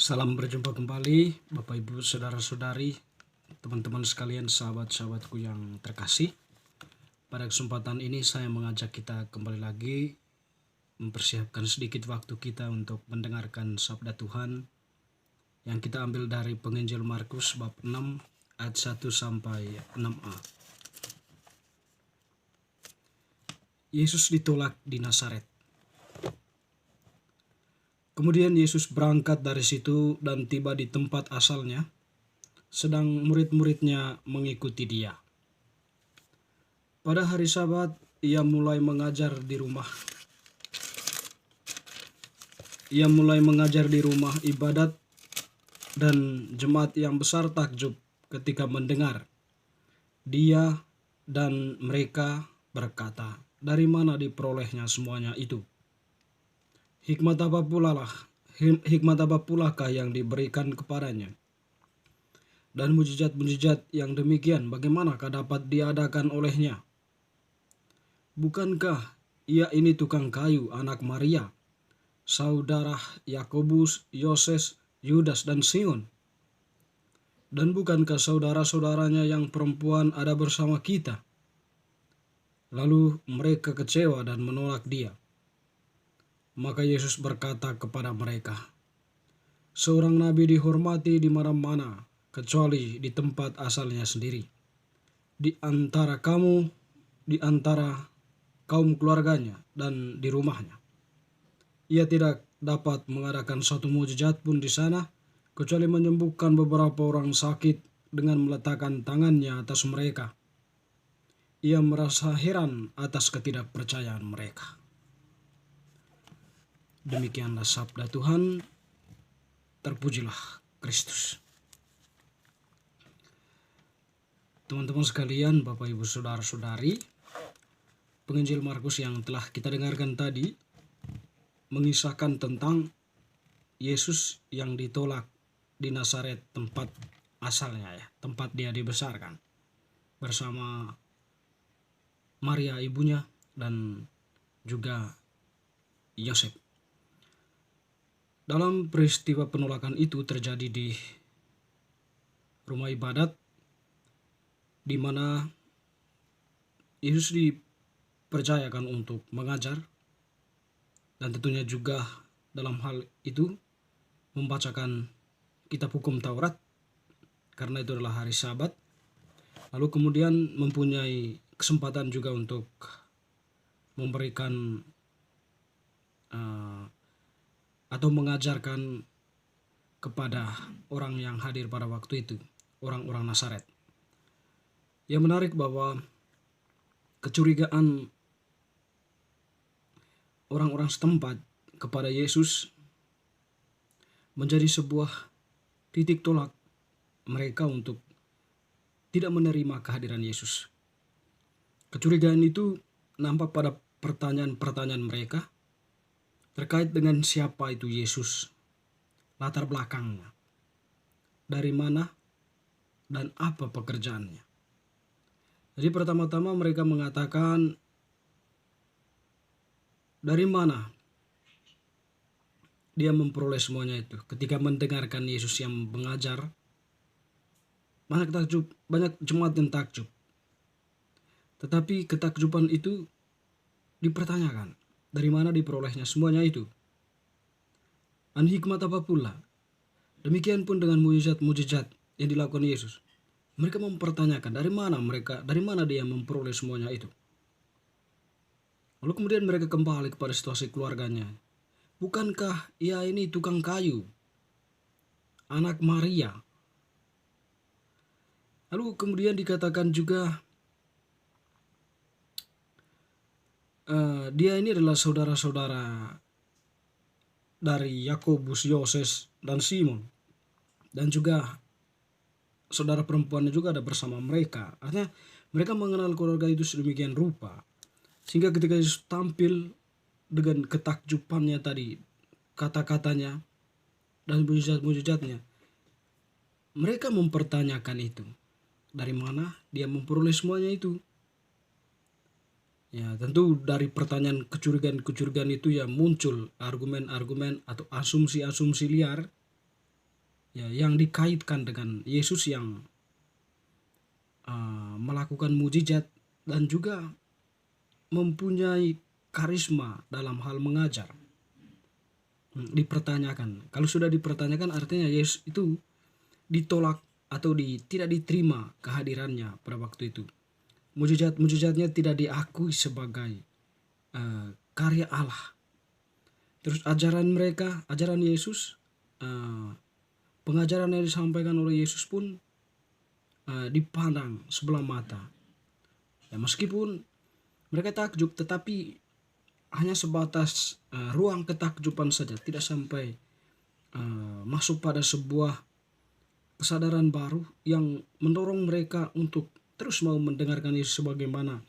Salam berjumpa kembali Bapak Ibu Saudara-saudari, teman-teman sekalian, sahabat-sahabatku yang terkasih. Pada kesempatan ini saya mengajak kita kembali lagi mempersiapkan sedikit waktu kita untuk mendengarkan sabda Tuhan yang kita ambil dari Penginjil Markus bab 6 ayat 1 sampai 6a. Yesus ditolak di Nazaret. Kemudian Yesus berangkat dari situ dan tiba di tempat asalnya, sedang murid-muridnya mengikuti dia. Pada hari Sabat, ia mulai mengajar di rumah. Ia mulai mengajar di rumah ibadat, dan jemaat yang besar takjub ketika mendengar dia, dan mereka berkata, "Dari mana diperolehnya semuanya itu? Hikmat apa pulakah yang diberikan kepadanya? Dan mujizat-mujizat yang demikian bagaimanakah dapat diadakan olehnya? Bukankah ia ini tukang kayu, anak Maria, saudara Yakobus, Yoses, Yudas, dan Simon? Dan bukankah saudara-saudaranya yang perempuan ada bersama kita?" Lalu mereka kecewa dan menolak dia. Maka Yesus berkata kepada mereka, "Seorang nabi dihormati di mana-mana, kecuali di tempat asalnya sendiri, di antara kaum keluarganya, dan di rumahnya. Ia tidak dapat mengadakan satu mujizat pun di sana, kecuali menyembuhkan beberapa orang sakit dengan meletakkan tangannya atas mereka." Ia merasa heran atas ketidakpercayaan mereka. Demikianlah sabda Tuhan. Terpujilah Kristus. Teman-teman sekalian, Bapak Ibu Saudara-saudari, Penginjil Markus yang telah kita dengarkan tadi mengisahkan tentang Yesus yang ditolak di Nazaret, tempat asalnya, tempat dia dibesarkan, bersama Maria ibunya dan juga Yosef. Dalam peristiwa penolakan itu terjadi di rumah ibadat, di mana Yesus dipercayakan untuk mengajar, dan tentunya juga dalam hal itu membacakan kitab hukum Taurat, karena itu adalah hari Sabat. Lalu kemudian mempunyai kesempatan juga untuk memberikan atau mengajarkan kepada orang yang hadir pada waktu itu, orang-orang Nazaret. Yang menarik bahwa kecurigaan orang-orang setempat kepada Yesus menjadi sebuah titik tolak mereka untuk tidak menerima kehadiran Yesus. Kecurigaan itu nampak pada pertanyaan-pertanyaan mereka terkait dengan siapa itu Yesus, latar belakangnya, dari mana, dan apa pekerjaannya. Jadi pertama-tama mereka mengatakan, dari mana dia memperoleh semuanya itu. Ketika mendengarkan Yesus yang mengajar, banyak jemaat yang takjub. Tetapi ketakjuban itu dipertanyakan, dari mana diperolehnya semuanya itu? Dan hikmat apa pula? Demikian pun dengan mujizat-mujizat yang dilakukan Yesus. Mereka mempertanyakan dari mana dia memperoleh semuanya itu. Lalu kemudian mereka kembali kepada situasi keluarganya. Bukankah ia ini tukang kayu, anak Maria? Lalu kemudian dikatakan juga dia ini adalah saudara-saudara dari Yakobus, Yoses, dan Simon, dan juga saudara perempuannya juga ada bersama mereka. Artinya mereka mengenal keluarga itu sedemikian rupa, sehingga ketika Yesus tampil dengan ketakjubannya tadi, kata-katanya dan mujizat-mujizatnya, mereka mempertanyakan itu. Dari mana dia memperoleh semuanya itu? Ya, tentu dari pertanyaan kecurigaan-kecurigaan itu ya muncul argumen-argumen atau asumsi-asumsi liar ya yang dikaitkan dengan Yesus yang melakukan mujizat dan juga mempunyai karisma dalam hal mengajar. Dipertanyakan. Kalau sudah dipertanyakan artinya Yesus itu ditolak atau tidak diterima kehadirannya pada waktu itu. Mujizat-mujizatnya tidak diakui sebagai karya Allah. Terus ajaran mereka, ajaran Yesus, pengajaran yang disampaikan oleh Yesus pun dipandang sebelah mata. Ya, meskipun mereka takjub, tetapi hanya sebatas ruang ketakjuban saja, tidak sampai masuk pada sebuah kesadaran baru yang mendorong mereka untuk terus mau mendengarkan Yesus, sebagaimana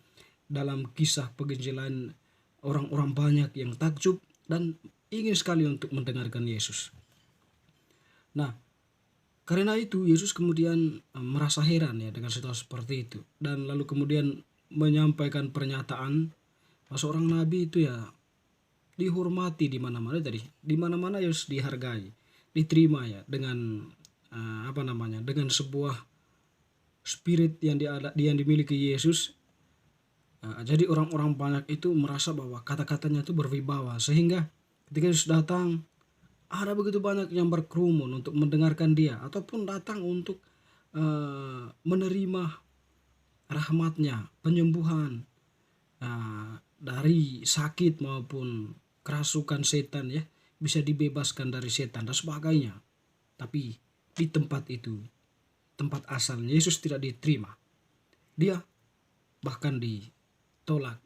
dalam kisah penginjilan orang-orang banyak yang takjub dan ingin sekali untuk mendengarkan Yesus. Nah, karena itu Yesus kemudian merasa heran ya dengan situasi seperti itu, dan lalu kemudian menyampaikan pernyataan bahwa seorang nabi itu ya dihormati di mana-mana tadi, di mana-mana Yesus dihargai, diterima ya dengan dengan sebuah spirit yang dimiliki Yesus. Jadi orang-orang banyak itu merasa bahwa kata-katanya itu berwibawa, sehingga ketika Yesus datang ada begitu banyak yang berkerumun untuk mendengarkan dia ataupun datang untuk menerima rahmatnya, penyembuhan dari sakit maupun kerasukan setan ya, bisa dibebaskan dari setan dan sebagainya. Tapi di tempat itu, tempat asalnya Yesus tidak diterima. Dia bahkan ditolak.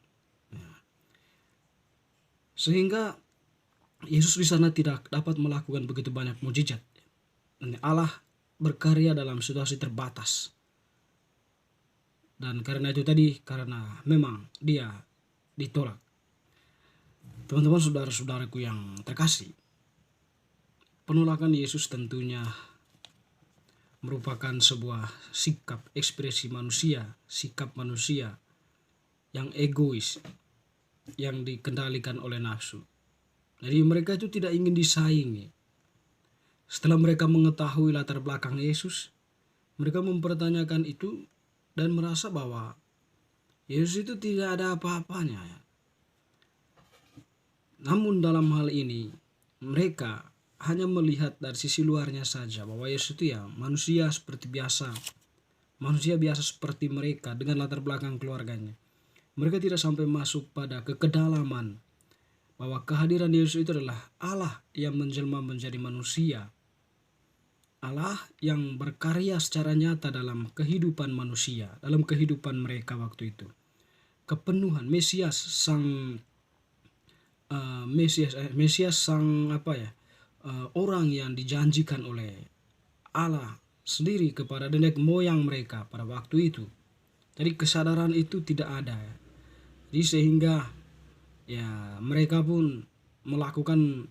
Sehingga Yesus di sana tidak dapat melakukan begitu banyak mujizat. Allah berkarya dalam situasi terbatas. Dan karena itu tadi, karena memang dia ditolak. Teman-teman, saudara-saudaraku yang terkasih, penolakan Yesus tentunya merupakan sebuah sikap ekspresi manusia, sikap manusia yang egois, yang dikendalikan oleh nafsu. Jadi mereka itu tidak ingin disaingi. Setelah mereka mengetahui latar belakang Yesus, mereka mempertanyakan itu dan merasa bahwa Yesus itu tidak ada apa-apanya. Namun dalam hal ini mereka hanya melihat dari sisi luarnya saja, bahwa Yesus itu ya manusia seperti biasa, manusia biasa seperti mereka dengan latar belakang keluarganya. Mereka tidak sampai masuk pada kedalaman bahwa kehadiran Yesus itu adalah Allah yang menjelma menjadi manusia, Allah yang berkarya secara nyata dalam kehidupan manusia, dalam kehidupan mereka waktu itu. Kepenuhan Mesias, sang Mesias sang orang yang dijanjikan oleh Allah sendiri kepada nenek moyang mereka pada waktu itu. Jadi kesadaran itu tidak ada. Jadi sehingga ya mereka pun melakukan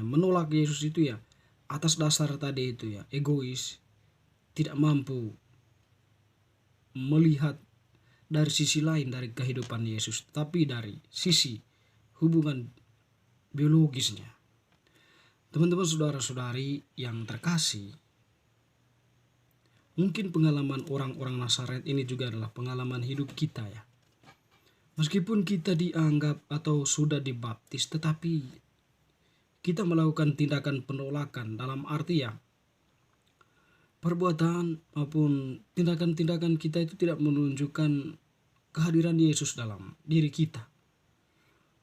menolak Yesus itu ya atas dasar tadi itu ya, egois, tidak mampu melihat dari sisi lain dari kehidupan Yesus, tapi dari sisi hubungan biologisnya. Teman-teman, saudara-saudari yang terkasih, mungkin pengalaman orang-orang Nazaret ini juga adalah pengalaman hidup kita ya. Meskipun kita dianggap atau sudah dibaptis, tetapi kita melakukan tindakan penolakan, dalam arti ya perbuatan maupun tindakan-tindakan kita itu tidak menunjukkan kehadiran Yesus dalam diri kita.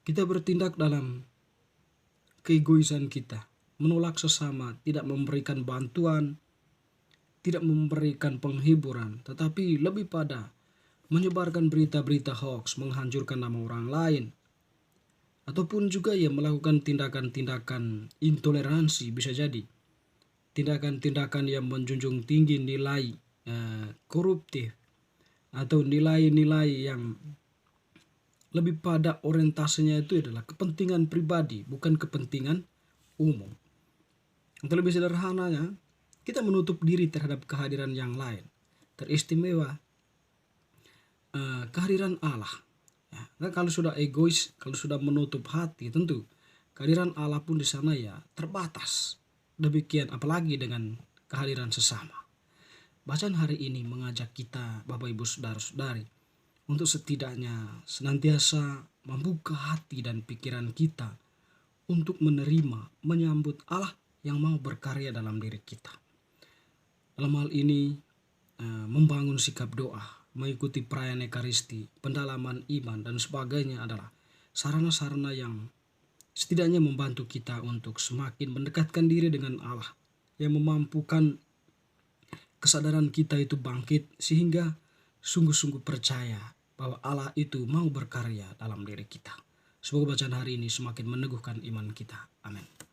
Kita bertindak dalam keegoisan kita, menolak sesama, tidak memberikan bantuan, tidak memberikan penghiburan, tetapi lebih pada menyebarkan berita-berita hoax, menghancurkan nama orang lain, ataupun juga ya melakukan tindakan-tindakan intoleransi, bisa jadi tindakan-tindakan yang menjunjung tinggi nilai koruptif atau nilai-nilai yang lebih pada orientasinya itu adalah kepentingan pribadi, bukan kepentingan umum. Untuk lebih sederhananya, kita menutup diri terhadap kehadiran yang lain, teristimewa kehadiran Allah. Nah, kalau sudah egois, kalau sudah menutup hati, tentu kehadiran Allah pun di sana ya terbatas. Demikian apalagi dengan kehadiran sesama. Bacaan hari ini mengajak kita, Bapak Ibu Saudara-saudari, untuk setidaknya senantiasa membuka hati dan pikiran kita untuk menerima, menyambut Allah yang mau berkarya dalam diri kita. Dalam hal ini, membangun sikap doa, mengikuti perayaan Ekaristi, pendalaman iman, dan sebagainya adalah sarana-sarana yang setidaknya membantu kita untuk semakin mendekatkan diri dengan Allah, yang memampukan kesadaran kita itu bangkit sehingga sungguh-sungguh percaya bahwa Allah itu mau berkarya dalam diri kita. Semoga bacaan hari ini semakin meneguhkan iman kita. Amin.